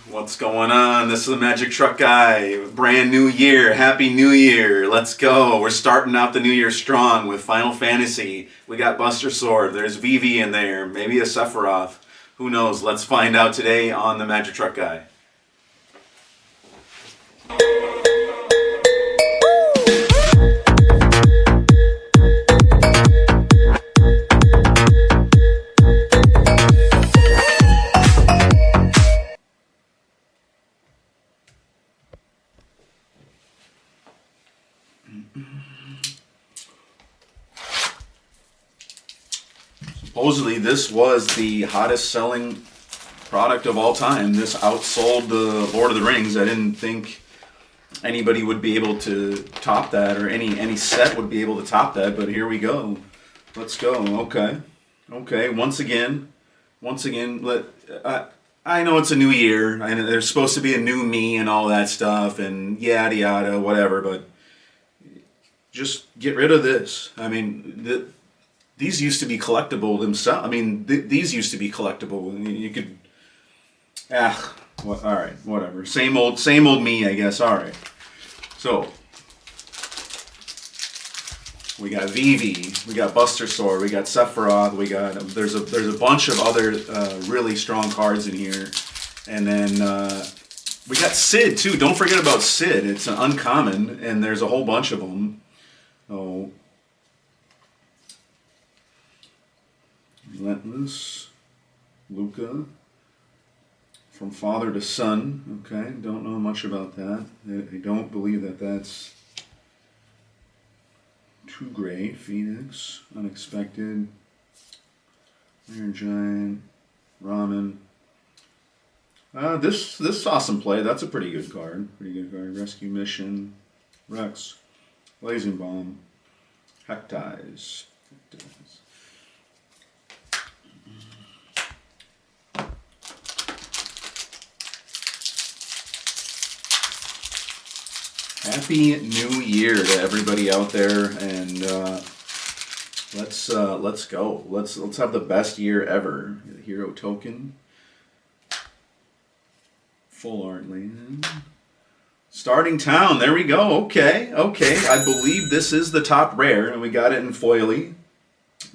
What's going on? This is the Magic Truck Guy. Brand new year. Happy New Year. Let's go. We're starting out the new year strong with Final Fantasy. We got Buster Sword. There's Vivi in there. Maybe a Sephiroth. Who knows? Let's find out today on the Magic Truck Guy. Supposedly, this was the hottest selling product of all time. This outsold the Lord of the Rings. I didn't think anybody would be able to top that, or any set would be able to top that. But here we go. Let's go. Okay. Once again. I know it's a new year, and there's supposed to be a new me and all that stuff, and yada yada, whatever. But just get rid of this. I mean, these used to be collectible themselves. I mean, these used to be collectible. You could, all right, whatever. Same old me, I guess. All right. So we got Vivi, we got Buster Sword, we got Sephiroth, there's a bunch of other really strong cards in here, and then we got Sid too. Don't forget about Sid. It's an uncommon, and there's a whole bunch of them. Oh. Relentless, Luca, from father to son. Okay, don't know much about that. I don't believe that that's too great. Phoenix, Unexpected, Iron Giant, Ramen. This saw some play. That's a pretty good card. Rescue Mission, Rex, Blazing Bomb, Hectize. Happy New Year to everybody out there, and let's go. Let's have the best year ever. Hero token, full art land, starting town. There we go. Okay. I believe this is the top rare, and we got it in foily.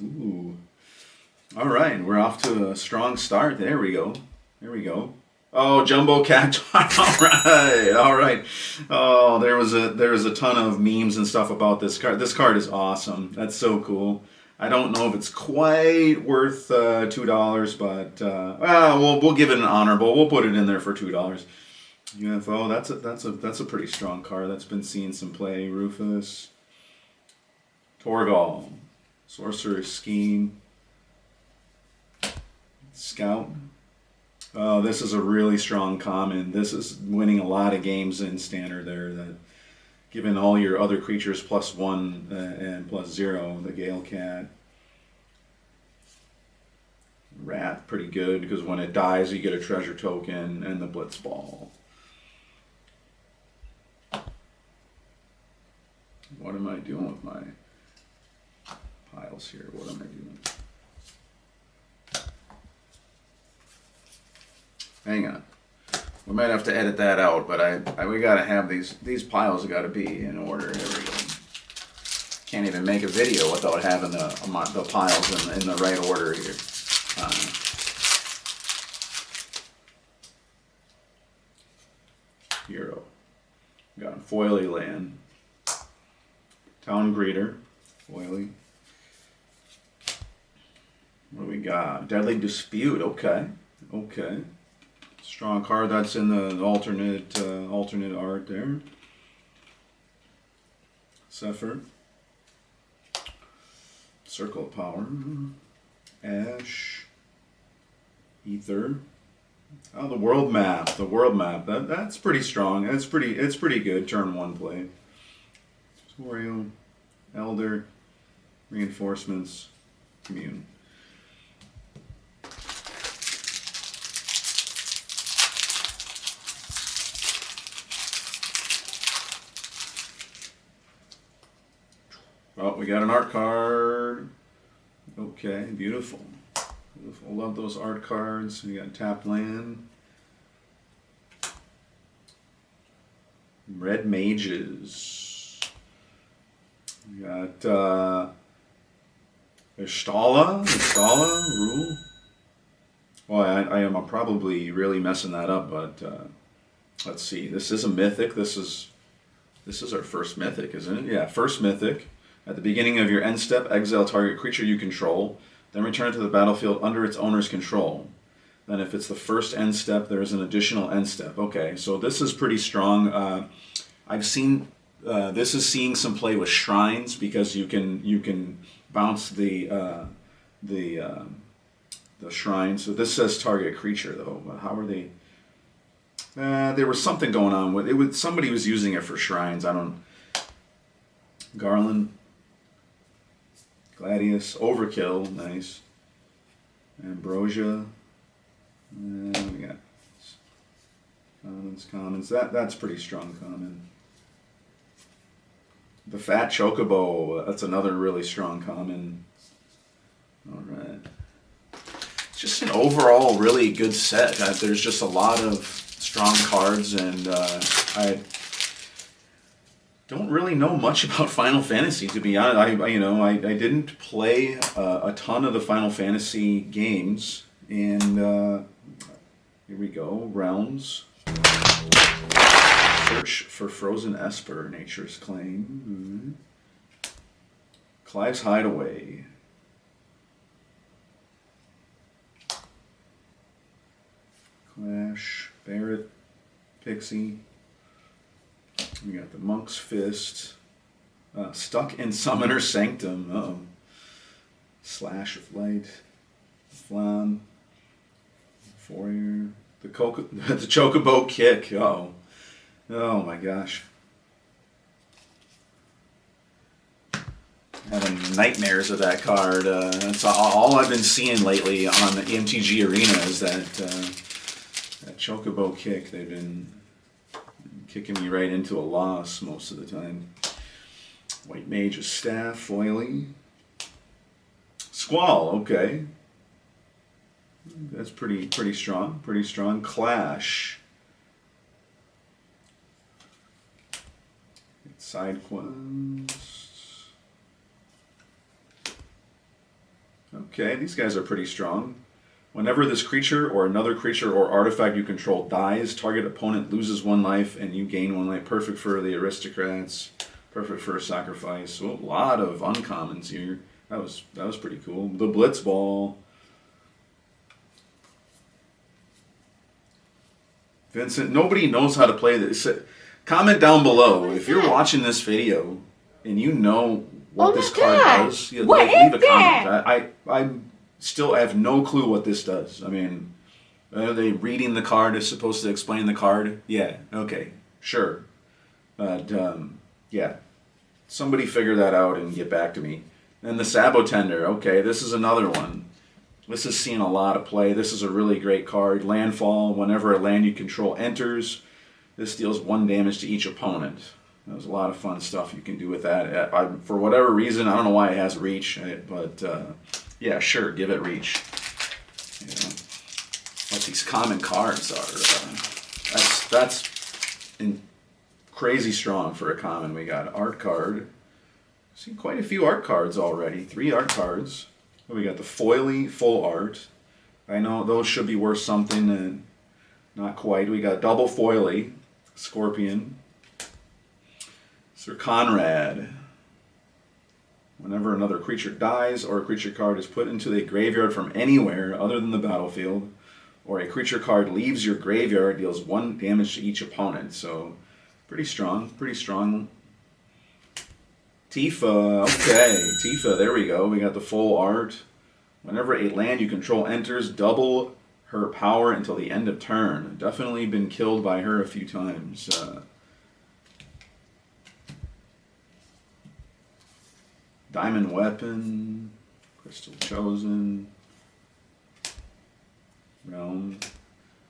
Ooh. All right, we're off to a strong start. There we go. Oh, Jumbo Cat. All right. Oh, there was a ton of memes and stuff about this card. This card is awesome. That's so cool. I don't know if it's quite worth $2, but we'll give it an honorable. We'll put it in there for $2. UFO. That's a pretty strong card. That's been seeing some play. Rufus, Torgal, Sorcerer's Scheme, Scout. This is a really strong common. This is winning a lot of games in standard there. That, given all your other creatures +1 and +0, the Gale Cat. Rat, pretty good, because when it dies you get a treasure token, and the Blitz Ball. What am I doing with my piles here? What am I doing? Hang on. We might have to edit that out, but we gotta have these piles have gotta be in order. There we go. Can't even make a video without having the piles in the right order here. Hero. We got Foily Land. Town Greeter. Foily. What do we got? Deadly Dispute. Okay. Strong card. That's in the alternate art there. Zephyr. Circle of Power. Ash. Ether. Oh, the world map. That's pretty strong. It's pretty good. Turn 1 play. Tutorial. Elder. Reinforcements. Commune. Oh, we got an art card. Okay, beautiful. Love those art cards. We got tapped land. Red mages. We got Istala, rule. Well, I am probably really messing that up, but let's see. This is a mythic. This is our first mythic, isn't it? Yeah, first mythic. At the beginning of your end step, exile target creature you control, then return it to the battlefield under its owner's control. Then if it's the first end step, there is an additional end step. Okay, so this is pretty strong. I've seen this is seeing some play with shrines because you can bounce the shrine. So this says target creature though. How are they? There was something going on with it. Somebody was using it for shrines. I don't. Garland, Gladius, Overkill, nice. Ambrosia. And we got commons. That's pretty strong common. The Fat Chocobo. That's another really strong common. All right. It's just an overall really good set. There's just a lot of strong cards, and I don't really know much about Final Fantasy, to be honest. I didn't play a ton of the Final Fantasy games, and here we go. Realms. Search for Frozen Esper, Nature's Claim. Clive's Hideaway. Clash, Barret, Pixie. We got the Monk's Fist. Stuck in Summoner's Sanctum. Uh-oh. Slash of Light. Flan. Fourier. The Chocobo Kick. Uh-oh. Oh my gosh. Having nightmares of that card. That's all I've been seeing lately on the MTG Arena is that Chocobo Kick. They've been kicking me right into a loss most of the time. White Mage's Staff, Foily. Squall, okay. That's pretty strong. Pretty strong. Clash. Side quests. Okay, these guys are pretty strong. Whenever this creature or another creature or artifact you control dies, target opponent loses 1 life and you gain 1 life. Perfect for the aristocrats. Perfect for a sacrifice. So a lot of uncommons here. That was pretty cool. The Blitzball. Vincent, nobody knows how to play this. Comment down below if you're watching this video and you know what this card does. Leave a comment. I still have no clue what this does. I mean, are they reading the card is supposed to explain the card? Yeah, okay, sure. But, yeah, somebody figure that out and get back to me. And the Sabotender, okay, this is another one. This is seeing a lot of play. This is a really great card. Landfall, whenever a land you control enters, this deals 1 damage to each opponent. There's a lot of fun stuff you can do with that. For whatever reason, I don't know why it has reach, but yeah, sure, give it reach. You know, what these common cards are. That's crazy strong for a common. We got art card. See quite a few art cards already. 3 art cards. We got the Foily full art. I know those should be worth something, and not quite. We got double Foily, Scorpion, Sir Conrad. Whenever another creature dies or a creature card is put into the graveyard from anywhere other than the battlefield, or a creature card leaves your graveyard, deals 1 damage to each opponent. So pretty strong, pretty strong. Tifa, okay, Tifa, there we go. We got the full art. Whenever a land you control enters, double her power until the end of turn. Definitely been killed by her a few times. Diamond Weapon, Crystal Chosen, Realm.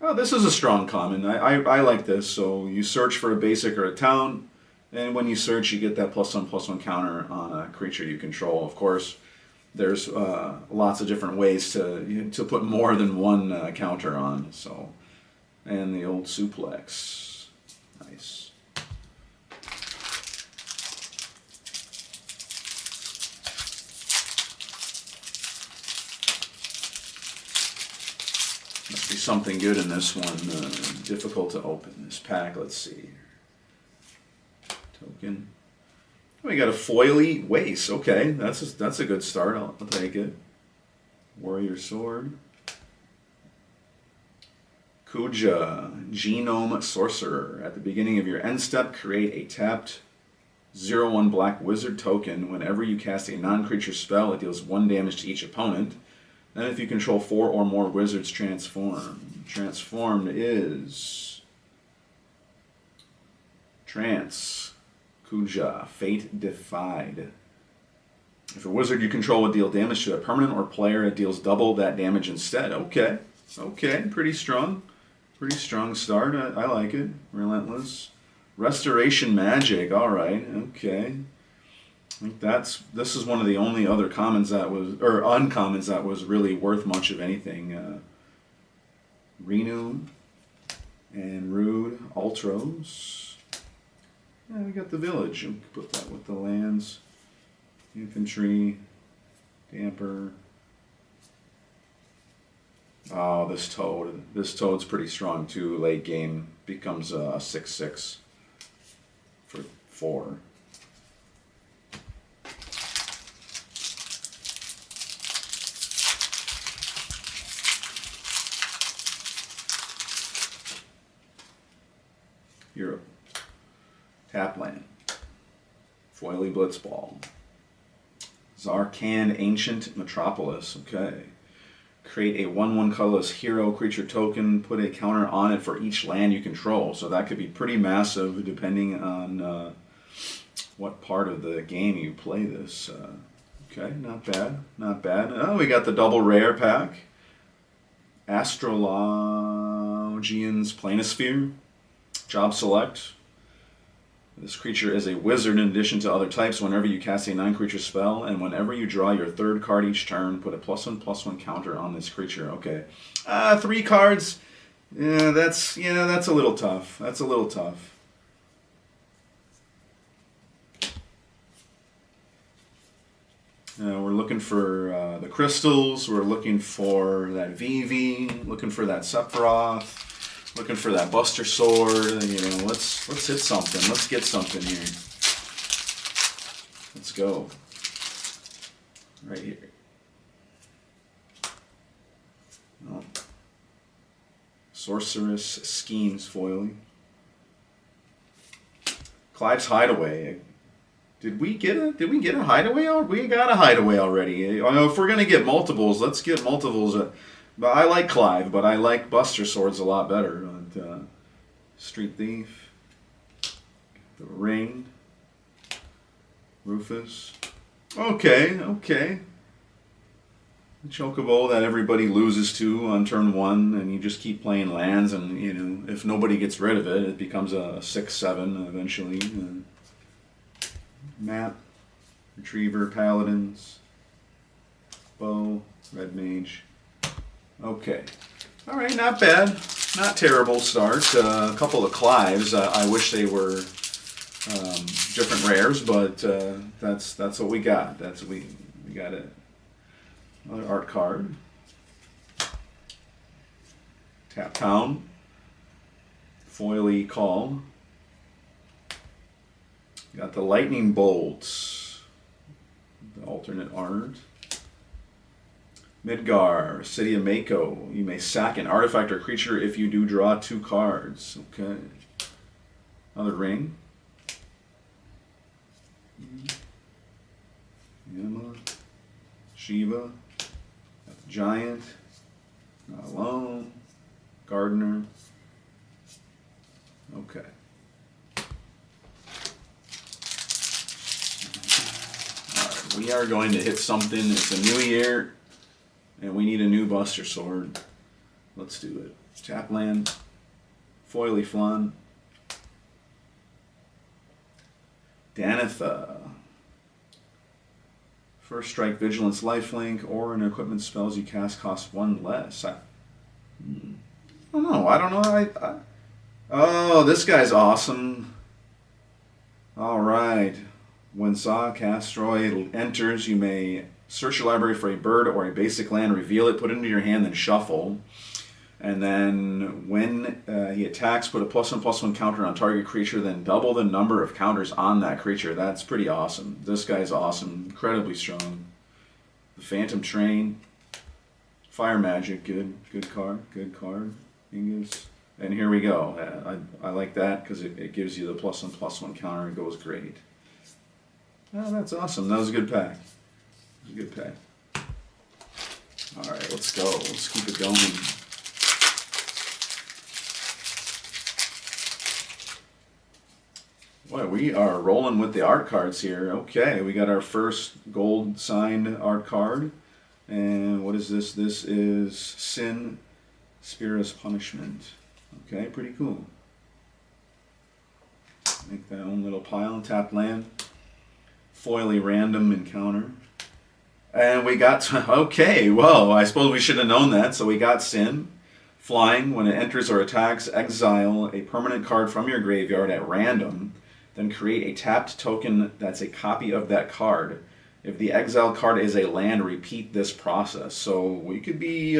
Oh, this is a strong common. I like this. So you search for a basic or a town. And when you search, you get that +1/+1 counter on a creature you control. Of course, there's lots of different ways to put more than 1 counter on. So, and the old suplex, nice. Must be something good in this one. Difficult to open this pack. Let's see. Token. We got a foily Wace. Okay, that's a good start. I'll take it. Warrior Sword. Kuja, Genome Sorcerer. At the beginning of your end step, create a tapped 0/1 black wizard token. Whenever you cast a non-creature spell, it deals 1 damage to each opponent. Then if you control 4 or more wizards, transform. Transformed is Trance. Kuja, Fate Defied. If a wizard you control would deal damage to a permanent or player, it deals double that damage instead. Okay. Okay, pretty strong. Pretty strong start. I like it. Relentless. Restoration Magic. All right. Okay. I think this is one of the only other commons that was, or uncommons that was really worth much of anything. Renew and Rude Ultros. Yeah, we got the village. We'll put that with the lands. Infantry. Damper. Oh, this toad. This toad's pretty strong too. Late game becomes a 6/6 for 4. Europe. Tapland. Foily Blitzball. Zarkand Ancient Metropolis. Okay. Create a 1/1 colorless hero creature token. Put a counter on it for each land you control. So that could be pretty massive depending on what part of the game you play this. Okay, not bad. Not bad. Oh, we got the double rare pack. Astrologian's Planisphere. Job select. This creature is a wizard in addition to other types. Whenever you cast a non-creature spell, and whenever you draw your 3rd card each turn, put a +1/+1 counter on this creature. Okay, 3 cards. Yeah, that's a little tough. That's a little tough. We're looking for the crystals. We're looking for that Vivi. Looking for that Sephiroth. Looking for that Buster Sword. Let's hit something. Let's get something here. Let's go. Right here. Oh. Sorceress Schemes foiling. Clive's Hideaway. Did we get a hideaway? We got a hideaway already. If we're gonna get multiples, let's get multiples. But I like Clive, but I like Buster Swords a lot better. Street Thief, the Ring, Rufus. Okay. The Chocobo that everybody loses to on turn 1, and you just keep playing lands, and if nobody gets rid of it, it becomes a 6/7 eventually. Map, Retriever, Paladins, Bow, Red Mage. Okay. All right, not bad. Not terrible start. A couple of Clives. I wish they were different rares, but that's what we got. We got another art card. Tap Town. Foily Call. Got the Lightning Bolts. The alternate art. Midgar, City of Mako. You may sack an artifact or creature if you do draw 2 cards. Okay. Another Ring. Yama. Shiva. Giant. Not Alone. Gardener. Okay. Alright, we are going to hit something. It's a new year. And we need a new Buster Sword. Let's do it. Tapland. Foily Flan. Danitha. First strike, Vigilance, Lifelink, or an equipment spells you cast cost 1 less. I don't know. Oh, this guy's awesome. All right. When Saw Castroid enters, you may search your library for a bird or a basic land, reveal it, put it into your hand, then shuffle. And then when he attacks, put a +1/+1 counter on target creature, then double the number of counters on that creature. That's pretty awesome. This guy's awesome. Incredibly strong. The Phantom Train. Fire Magic. Good card. Good card. Ingus. And here we go. I like that because it gives you the +1/+1 counter. It goes great. Oh, that's awesome. That was a good pack. It was a good pack. All right, let's go. Let's keep it going. Boy, we are rolling with the art cards here. Okay, we got our first gold signed art card. And what is this? This is Sin, Spira's Punishment. Okay, pretty cool. Make that own little pile. Tap land. Foily random encounter. And we got, okay, well, I suppose we should have known that. So we got Sin. Flying, when it enters or attacks, exile a permanent card from your graveyard at random. Then create a tapped token that's a copy of that card. If the exiled card is a land, repeat this process. So we could be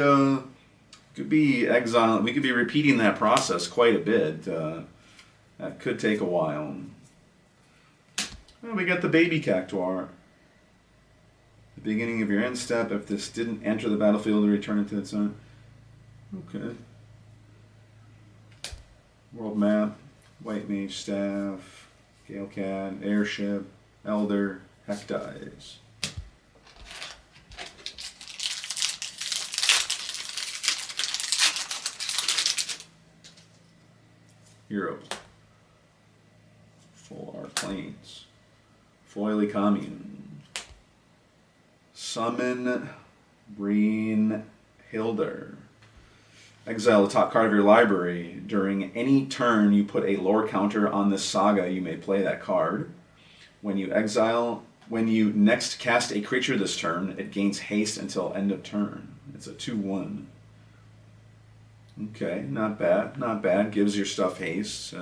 exiling. We could be repeating that process quite a bit. That could take a while. Well, we got the Baby Cactuar. The beginning of your end step. If this didn't enter the battlefield, return it to its own. Okay. World map. White Mage Staff. Gale Cat, Airship, Elder, Hectize. Hero. Full Art Plains. Foily Commune. Summon Breen Hilder. Exile the top card of your library. During any turn you put a lore counter on this saga, you may play that card. When you next cast a creature this turn, it gains haste until end of turn. It's a 2/1. Okay, not bad, not bad. Gives your stuff haste.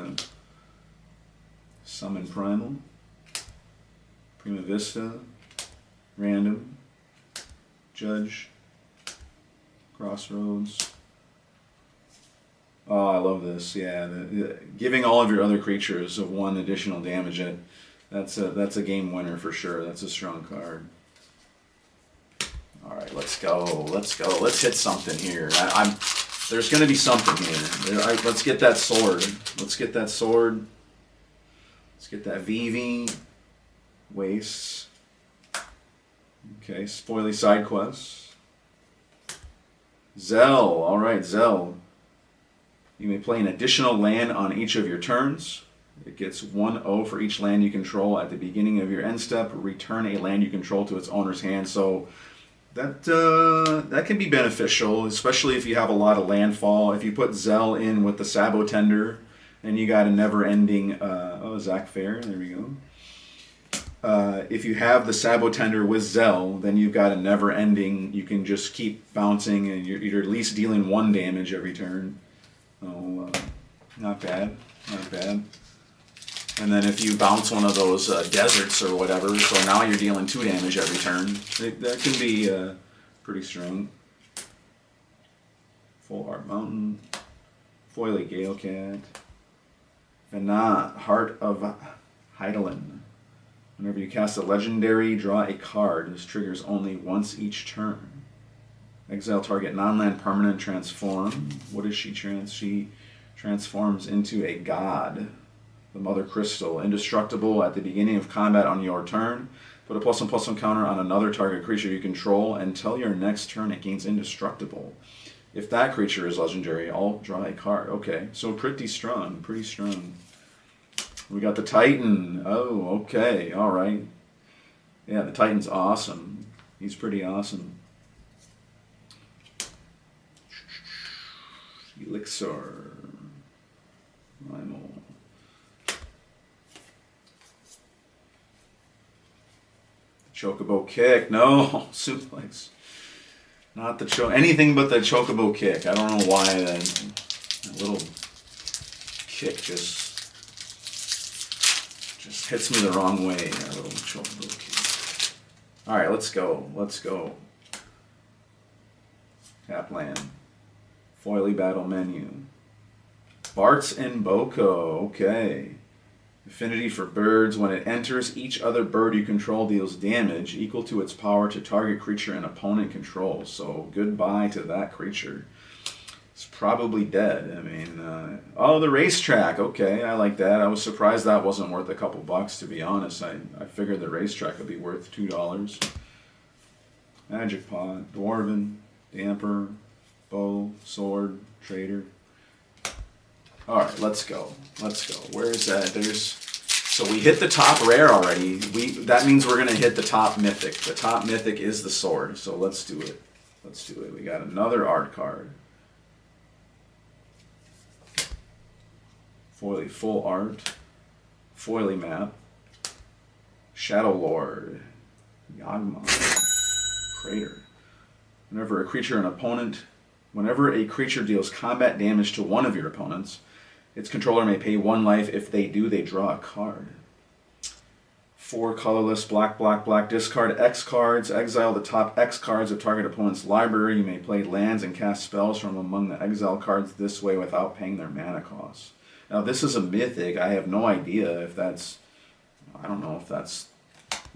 Summon Primal. Prima Vista. Random. Judge. Crossroads. Oh, I love this. Yeah, giving all of your other creatures of 1 additional damage. That's a game winner for sure. That's a strong card. All right, let's go. Let's go. Let's hit something here. There's going to be something here. All right, let's get that sword. Let's get that sword. Let's get that Vivi. Wastes. Okay, spoily side quests. Zell. All right, Zell. You may play an additional land on each of your turns. It gets 1/0 for each land you control at the beginning of your end step. Return a land you control to its owner's hand. So that can be beneficial, especially if you have a lot of landfall. If you put Zell in with the Sabo Tender, and you got a never-ending. Zach Fair. There we go. If you have the Sabo Tender with Zell, then you've got a never-ending. You can just keep bouncing, and you're at least dealing 1 damage every turn. Oh, not bad, not bad. And then if you bounce one of those deserts or whatever, so now you're dealing 2 damage every turn. That can be pretty strong. Full Art Mountain, Foily Gale Cat, Venat, Heart of Heidelin. Whenever you cast a legendary, draw a card. This triggers only once each turn. Exile target non-land permanent, transform. What is she trans? She transforms into a god. The Mother Crystal. Indestructible at the beginning of combat on your turn. Put a +1/+1 counter on another target creature you control. Until your next turn, it gains indestructible. If that creature is legendary, I'll draw a card. Okay, so pretty strong. Pretty strong. We got the Titan. Oh, okay. All right. Yeah, the Titan's awesome. He's pretty awesome. Elixir. Primal. Chocobo Kick. No, suplex. Not the anything but the Chocobo Kick. I don't know why that little kick just hits me the wrong way. That little Chocobo Kick. All right, let's go. Let's go. Tap land. Foily battle menu. Bart's and Boko. Okay. Affinity for birds. When it enters, each other bird you control deals damage equal to its power to target creature an opponent controls. So goodbye to that creature. It's probably dead. I mean, oh, the racetrack. Okay, I like that. I was surprised that wasn't worth a couple bucks, to be honest. I figured the racetrack would be worth $2. Magic Pot, Dwarven, Damper, Bow, Sword, Trader. All right, let's go. Let's go. Where is that? So we hit the top rare already. That means we're gonna hit the top mythic. The top mythic is the sword. So let's do it. Let's do it. We got another art card. Foily full art. Foily map. Shadow Lord. Yagma. Crater. Whenever a creature deals combat damage to one of your opponents, its controller may pay 1 life. If they do, they draw a card. 4 colorless, black, black, black. Discard X cards. Exile the top X cards of target opponent's library. You may play lands and cast spells from among the exile cards this way without paying their mana costs. Now, this is a mythic. I have no idea if that's... I don't know if that's...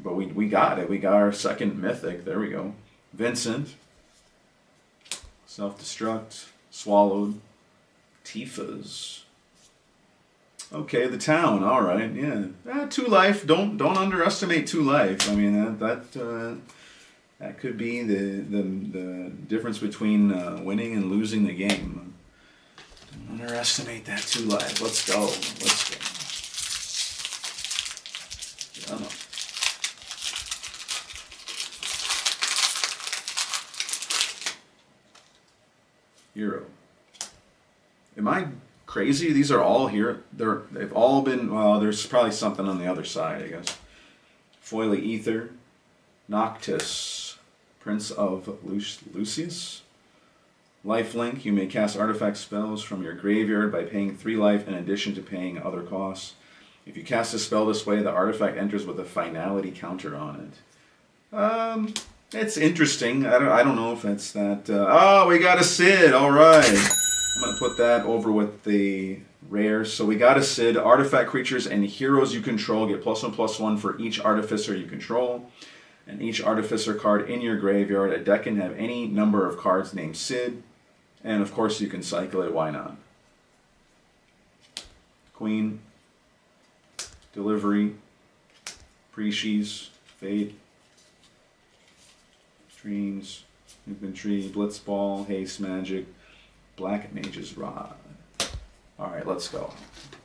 But we got it. We got our second mythic. There we go. Vincent. Self-destruct. Swallowed. Tifa's. Okay, the town. All right, yeah. 2 life. Don't underestimate 2 life. I mean, that could be the difference between winning and losing the game. Don't underestimate that 2 life. Let's go. Let's go. Come on. Hero. Am I crazy? These are all here. They've all been. Well, there's probably something on the other side, I guess. Foily Ether, Noctis, Prince of Lucius. Lifelink. You may cast artifact spells from your graveyard by paying 3 life in addition to paying other costs. If you cast a spell this way, the artifact enters with a finality counter on it. It's interesting. I don't know if it's that... oh, we got a Sid. All right. I'm going to put that over with the rares. So we got a Sid. Artifact creatures and heroes you control get +1/+1 for each artificer you control. And each artificer card in your graveyard. A deck can have any number of cards named Sid. And of course you can cycle it. Why not? Queen. Delivery. Preshies. Fate. Dreams, Infantry, Blitzball, Haste Magic, Black Mage's Rod. Alright, let's go.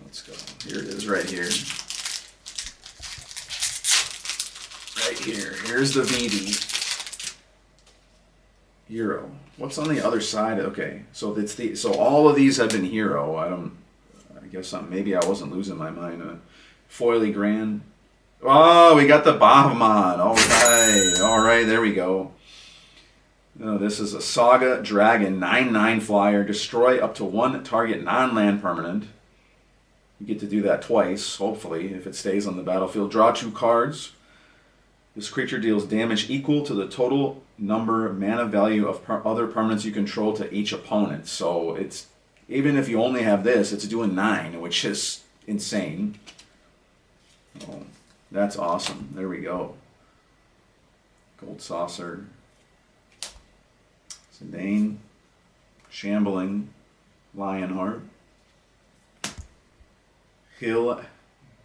Let's go. Here it is, right here. Right here. Here's the Vivi. Hero. What's on the other side? Okay, so so all of these have been hero. I guess maybe I wasn't losing my mind. Foily Grand. Oh, we got the Bahamon. All right, there we go. No, this is a Saga Dragon 9/9 flyer. Destroy up to 1 target non-land permanent. You get to do that twice, hopefully, if it stays on the battlefield. Draw 2 cards. This creature deals damage equal to the total number mana value of other permanents you control to each opponent. So it's even if you only have this, it's doing 9, which is insane. Oh, that's awesome. There we go. Gold Saucer. Zidane, Shambling, Lionheart, Hill,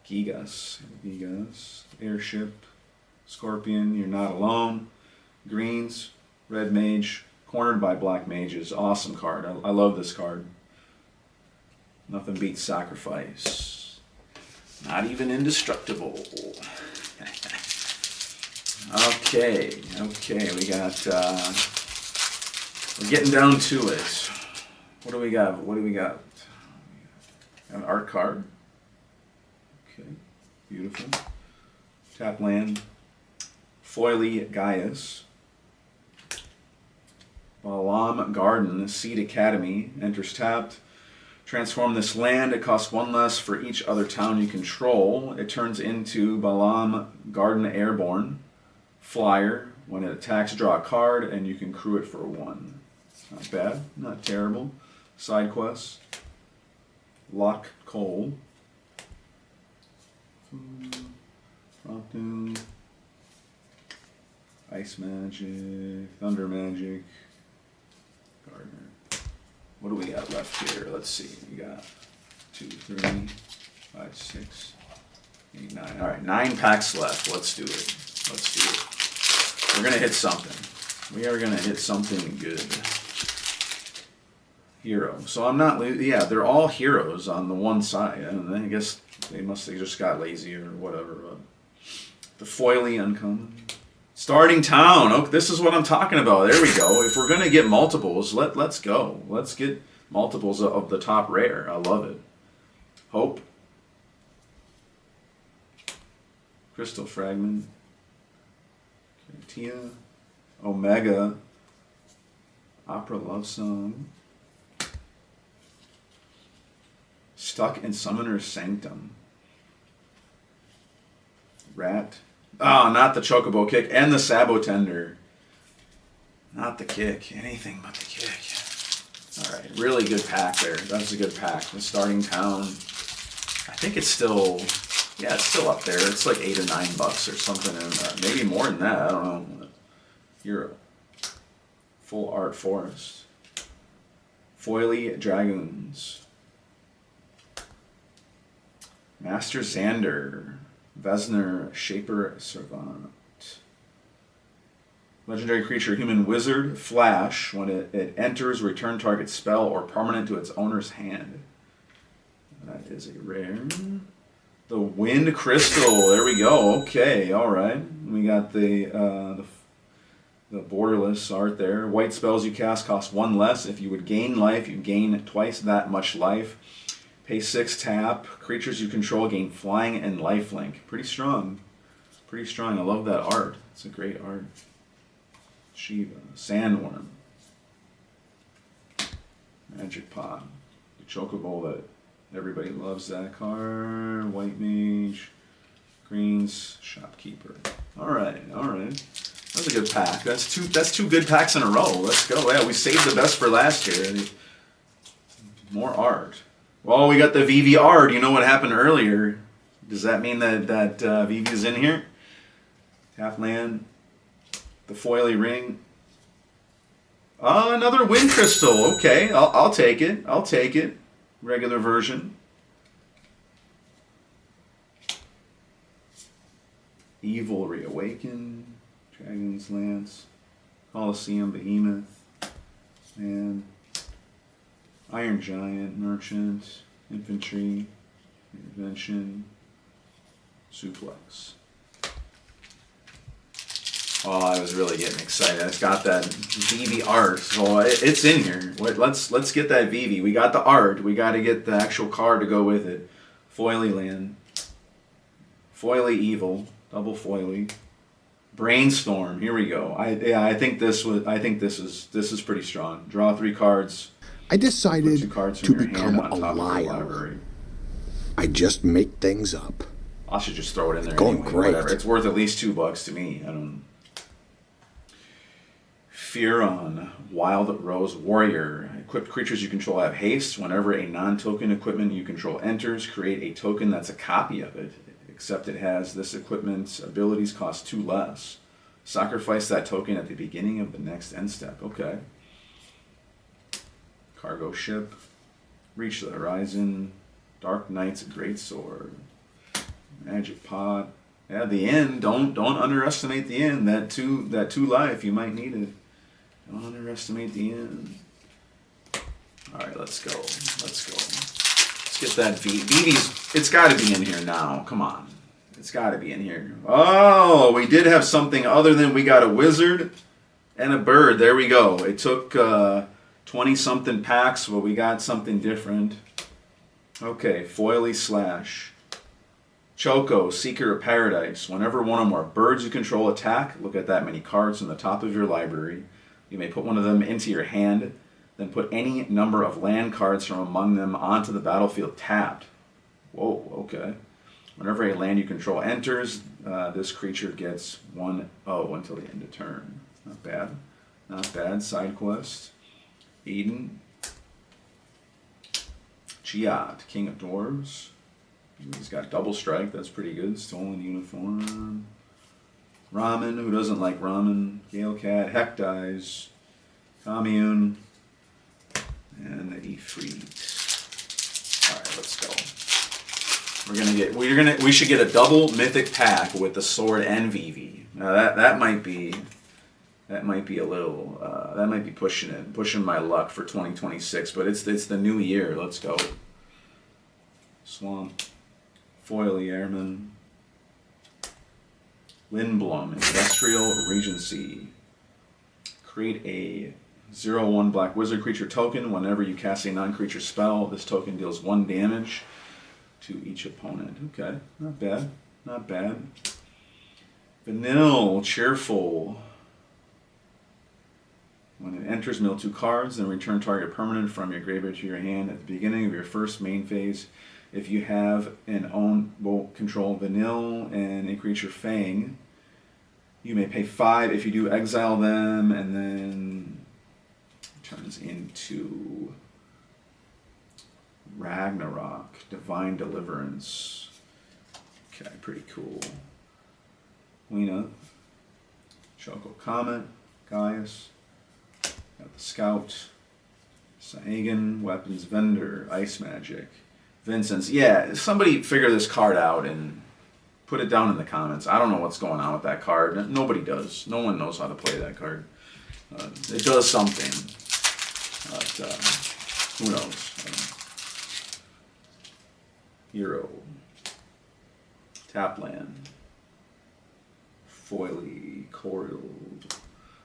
Gigas, Airship, Scorpion, You're Not Alone, Greens, Red Mage, Cornered by Black Mages. Awesome card. I love this card. Nothing beats Sacrifice. Not even Indestructible. Okay, we got... we're getting down to it. What do we got? An art card. Okay, beautiful. Tap land. Foily Gaius. Balam Garden, Seed Academy. Enters tapped. Transform this land. It costs 1 less for each other town you control. It turns into Balam Garden Airborne. Flyer. When it attacks, draw a card, and you can crew it for 1. Not bad, not terrible. Side quests. Lock Coal. Prompting. Ice Magic. Thunder Magic. Gardener. What do we got left here? Let's see. We got 2, 3, 5, 6, 8, 9. All right, 9 packs left. Let's do it. Let's do it. We're gonna hit something. We are gonna hit something good. Hero. So I'm not. Yeah, they're all heroes on the one side, and I guess they must have just got lazy or whatever. But the foily uncommon. Starting town. Oh, this is what I'm talking about. There we go. If we're gonna get multiples, let's go. Let's get multiples of the top rare. I love it. Hope. Crystal Fragment. Tia. Omega. Opera Love Song. Stuck in Summoner's Sanctum. Rat. Oh, not the Chocobo Kick and the Sabotender. Not the kick. Anything but the kick. Alright, really good pack there. That was a good pack. The Starting Town. I think it's still... Yeah, it's still up there. It's like $8 or $9 or something. Maybe more than that. I don't know. Hero. Full Art Forest. Foily Dragoons. Master Xander. Vesner, Shaper Servant. Legendary creature, human wizard, flash. When it enters, return target spell or permanent to its owner's hand. That is a rare. The Wind Crystal. There we go. Okay, all right. We got the borderless art there. White spells you cast cost 1 less. If you would gain life, you gain twice that much life. Pay 6 tap. Creatures you control gain flying and lifelink. Pretty strong. Pretty strong. I love that art. It's a great art. Shiva. Sandworm. Magic Pot. The Chocobo that everybody loves that card. White Mage. Greens. Shopkeeper. Alright, alright. That's a good pack. That's two good packs in a row. Let's go. Yeah, we saved the best for last year. More art. Well, we got the Vivi art. You know what happened earlier. Does that mean that Vivi's in here? Tap land. The foily ring. Another Wind Crystal. Okay, I'll take it. I'll take it. Regular version. Evil Reawaken. Dragon's Lance. Colosseum Behemoth. And Iron Giant, Merchant, Infantry, Intervention, Suplex. Oh, I was really getting excited. It's got that Vivi art, so it's in here. Let's get that Vivi. We got the art. We got to get the actual card to go with it. Foily Land, Foily Evil, double Foily, Brainstorm. Here we go. I think this is pretty strong. Draw 3 cards. I decided to become a liar. I just make things up. I should just throw it in there. Going anyway, great. Whatever. It's worth at least $2 to me. I don't. Furon, Wild Rose Warrior. Equipped creatures you control have haste. Whenever a non-token equipment you control enters, create a token that's a copy of it, except it has this equipment's abilities cost 2 less. Sacrifice that token at the beginning of the next end step. Okay. Cargo Ship, Reach the Horizon, Dark Knight's Greatsword, Magic Pot. Yeah, the end. Don't underestimate the end. That two life, you might need it. Don't underestimate the end. All right, let's go. Let's go. Let's get that Vivi's. It's got to be in here now. Come on, it's got to be in here. Oh, we did have something other than we got a wizard and a bird. There we go. It took 20-something packs, but we got something different. Okay, Foily Slash. Choco, Seeker of Paradise. Whenever one or more birds you control attack, look at that many cards from the top of your library. You may put one of them into your hand, then put any number of land cards from among them onto the battlefield tapped. Whoa, okay. Whenever a land you control enters, this creature gets 1/0 until the end of turn. Not bad. Not bad. Side quest. Eden. Giat, King of Dwarves. He's got double strike, that's pretty good. Stolen uniform. Ramen, who doesn't like ramen? Gale Cat, Heck Dies, Commune, and the Ifrit. Alright, let's go. We should get a double mythic pack with the sword and Vivi. Now that might be a little that might be pushing my luck for 2026, but it's the new year. Let's go. Swamp, Foily Airman, Lindblom, Industrial Regency. Create a 0/1 black wizard creature token. Whenever you cast a non-creature spell, this token deals 1 damage to each opponent. Okay, not bad. Not bad. Vanille, Cheerful. When it enters, mill 2 cards, then return target permanent from your graveyard to your hand at the beginning of your first main phase. If you have an own control Vanille and a creature Fang, you may pay 5. If you do, exile them, and then turns into Ragnarok, Divine Deliverance. Okay, pretty cool. Weena, Choco Comet, Gaius, got the Scout, Sagan, Weapons Vendor, Ice Magic, Vincent's. Yeah, somebody figure this card out and put it down in the comments. I don't know what's going on with that card. Nobody does. No one knows how to play that card. It does something, but who knows? Hero, Tapland, Foily, Coiled,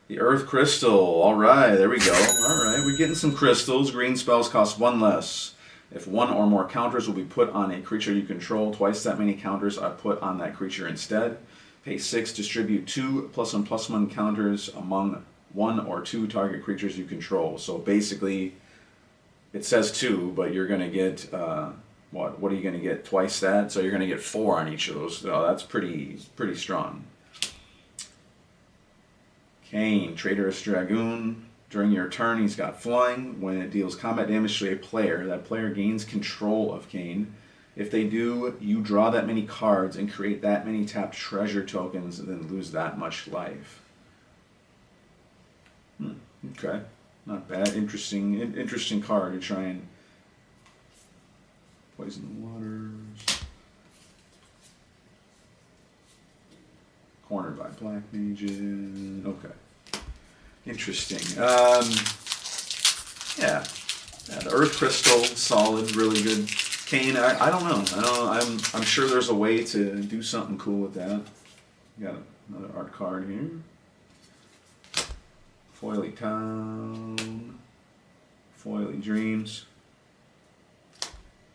the Earth Crystal. All right, there we go. All right, we're getting some crystals. Green spells cost 1 less. If 1 or more counters will be put on a creature you control, twice that many counters are put on that creature instead. Pay 6, distribute 2 +1/+1 counters among 1 or 2 target creatures you control. So basically, it says 2, but you're going to get, what are you going to get? Twice that? So you're going to get 4 on each of those. So that's pretty strong. Kane, Traitorous Dragoon. During your turn, he's got flying. When it deals combat damage to a player, that player gains control of Kane. If they do, you draw that many cards and create that many tapped treasure tokens and then lose that much life. Okay, not bad. Interesting card to try and poison the waters. Cornered by Black Mages. Okay. Interesting. Yeah, the Earth Crystal, solid, really good. Kane, I don't know. I'm sure there's a way to do something cool with that. Got another art card here. Foily Town, Foily Dreams.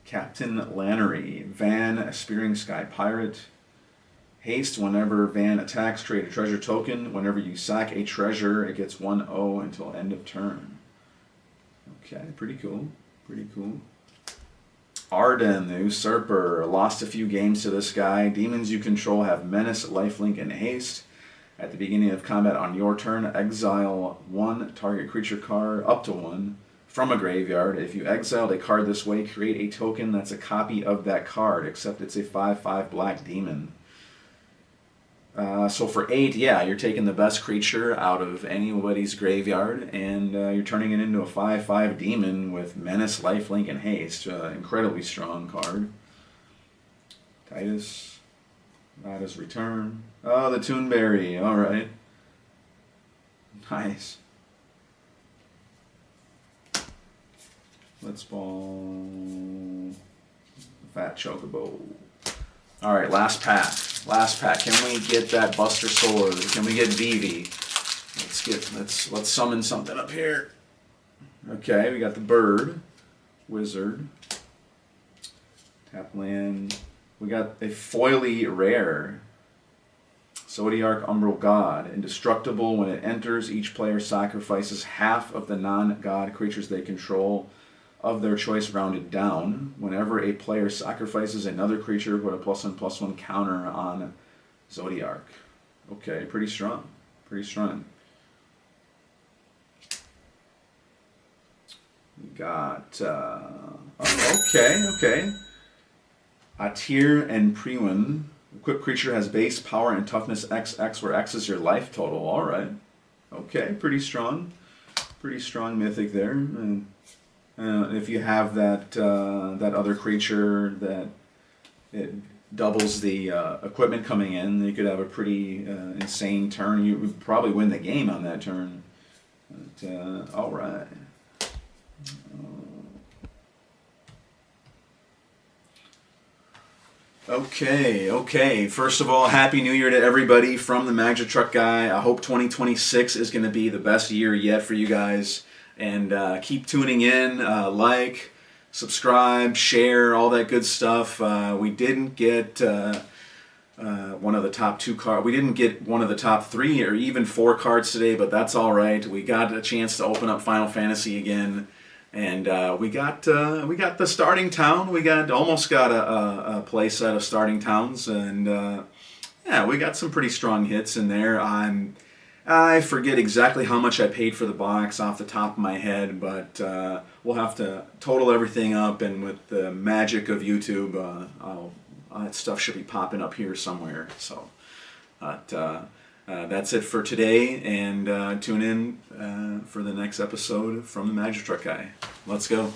Captain Lannery, Van, a Spearing Sky Pirate. Haste, whenever Van attacks, create a treasure token. Whenever you sack a treasure, it gets 1/0 until end of turn. Okay, pretty cool. Pretty cool. Arden, the Usurper. Lost a few games to this guy. Demons you control have Menace, Lifelink, and Haste. At the beginning of combat on your turn, exile 1 target creature card, up to 1, from a graveyard. If you exiled a card this way, create a token that's a copy of that card, except it's a 5/5 black demon. So for 8, yeah, you're taking the best creature out of anybody's graveyard, and you're turning it into a 5/5 demon with Menace, Lifelink, and Haste. Incredibly strong card. Titus, Rada's Return. Oh, the Toonberry. All right. Nice. Let's ball. Fat Chocobo. All right, last pack. Last pack. Can we get that Buster Sword? Can we get Vivi? Let's summon something up here. Okay, we got the Bird, Wizard, Tap Land. We got a foily rare. Zodiarch Umbral God. Indestructible. When it enters, each player sacrifices half of the non-god creatures they control of their choice rounded down. Whenever a player sacrifices another creature, put a +1/+1 counter on Zodiarch. Okay, pretty strong. Pretty strong. We got Oh, okay, okay. Atir and Priwen. Equipped creature has base, power, and toughness XX, where X is your life total. All right. Okay, pretty strong. Pretty strong mythic there. And if you have that that other creature that it doubles the equipment coming in, you could have a pretty insane turn. You would probably win the game on that turn. But, all right. Okay. First of all, Happy New Year to everybody from the Magic Truck Guy. I hope 2026 is going to be the best year yet for you guys. And keep tuning in, like, subscribe, share, all that good stuff. We didn't get one of the top 2 cards. We didn't get one of the top 3 or even 4 cards today, but that's all right. We got a chance to open up Final Fantasy again. And we got the starting town. We almost got a play set of starting towns, and yeah, we got some pretty strong hits in there. I forget exactly how much I paid for the box off the top of my head, but we'll have to total everything up, and with the magic of YouTube, that stuff should be popping up here somewhere. So, but that's it for today, and tune in for the next episode from the Magic Truck Guy. Let's go.